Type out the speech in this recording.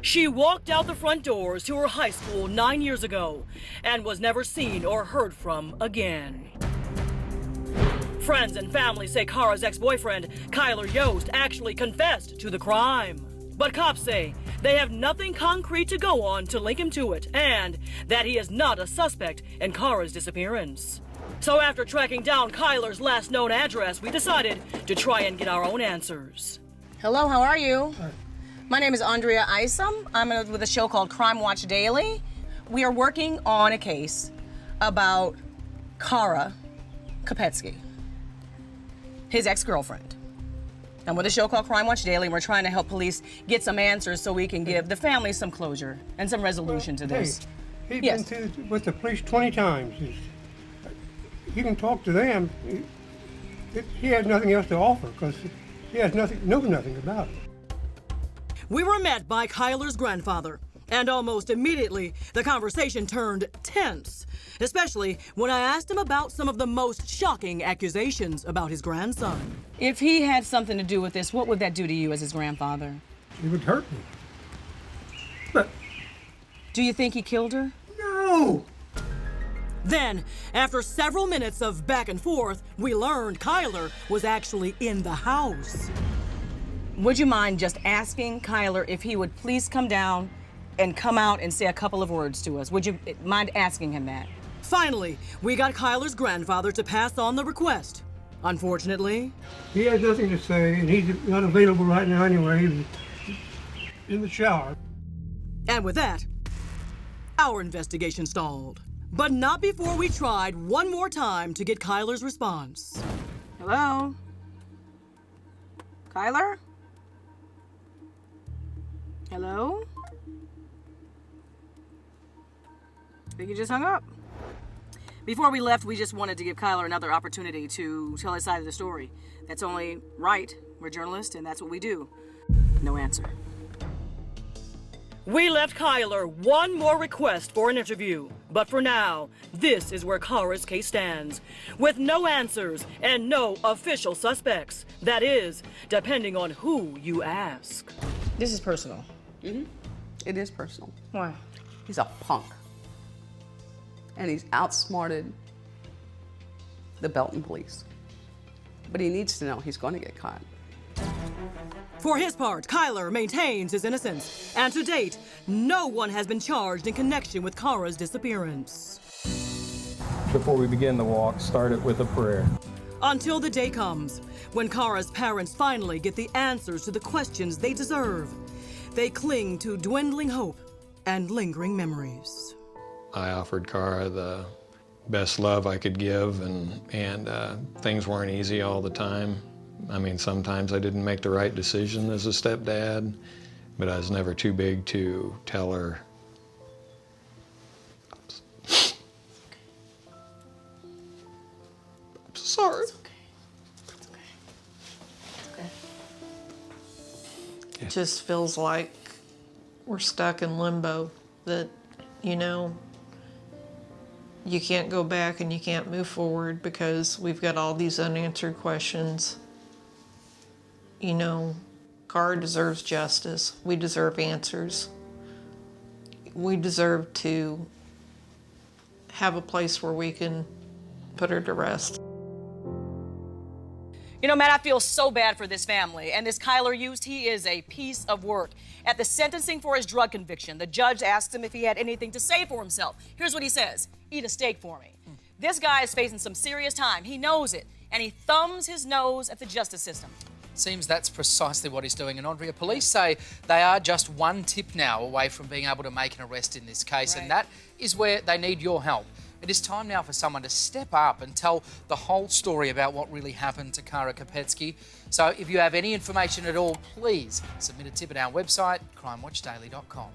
She walked out the front doors to her high school 9 years ago and was never seen or heard from again. Friends and family say Kara's ex-boyfriend, Kyler Yost, actually confessed to the crime. But cops say they have nothing concrete to go on to link him to it, and that he is not a suspect in Kara's disappearance. So after tracking down Kyler's last known address, we decided to try and get our own answers. Hello, how are you? Hi. My name is Andrea Isom. I'm with a show called Crime Watch Daily. We are working on a case about Kara Kopetsky, his ex-girlfriend. And with a show called Crime Watch Daily, we're trying to help police get some answers so we can give the family some closure and some resolution to this. Hey, he's been with the police 20 times. You can talk to them. He has nothing else to offer because he has knows nothing about it. We were met by Kyler's grandfather, and almost immediately the conversation turned tense, especially when I asked him about some of the most shocking accusations about his grandson. If he had something to do with this, what would that do to you as his grandfather? It would hurt me. But do you think he killed her? no! Then, after several minutes of back and forth, we learned Kyler was actually in the house. Would you mind just asking Kyler if he would please come down and come out and say a couple of words to us? Would you mind asking him that? Finally, we got Kyler's grandfather to pass on the request. Unfortunately, he has nothing to say, and he's not available right now anyway. He's in the shower. And with that, our investigation stalled. But not before we tried one more time to get Kyler's response. Hello? Kyler? Hello? I think you just hung up. Before we left, we just wanted to give Kyler another opportunity to tell his side of the story. That's only right. We're journalists, and that's what we do. No answer. We left Kyler one more request for an interview. But for now, this is where Kara's case stands, with no answers and no official suspects. That is, depending on who you ask. This is personal. Mm-hmm. It is personal. Why? He's a punk. And he's outsmarted the Belton police. But he needs to know he's going to get caught. For his part, Kyler maintains his innocence, and to date, no one has been charged in connection with Kara's disappearance. Before we begin the walk, start it with a prayer. Until the day comes when Kara's parents finally get the answers to the questions they deserve. They cling to dwindling hope and lingering memories. I offered Kara the best love I could give, and things weren't easy all the time. I mean, sometimes I didn't make the right decision as a stepdad, but I was never too big to tell her. I'm sorry. It's okay. It's okay. It's okay. It just feels like we're stuck in limbo, that, you know, you can't go back and you can't move forward because we've got all these unanswered questions. You know, Kara deserves justice. We deserve answers. We deserve to have a place where we can put her to rest. You know, Matt, I feel so bad for this family. And this Kyler Yost, he is a piece of work. At the sentencing for his drug conviction, the judge asked him if he had anything to say for himself. Here's what he says: eat a steak for me. This guy is facing some serious time. He knows it. And he thumbs his nose at the justice system. Seems that's precisely what he's doing. And Andrea, police say they are just one tip now away from being able to make an arrest in this case. Right. And that is where they need your help. It is time now for someone to step up and tell the whole story about what really happened to Kara Kopetsky. So if you have any information at all, please submit a tip at our website, crimewatchdaily.com.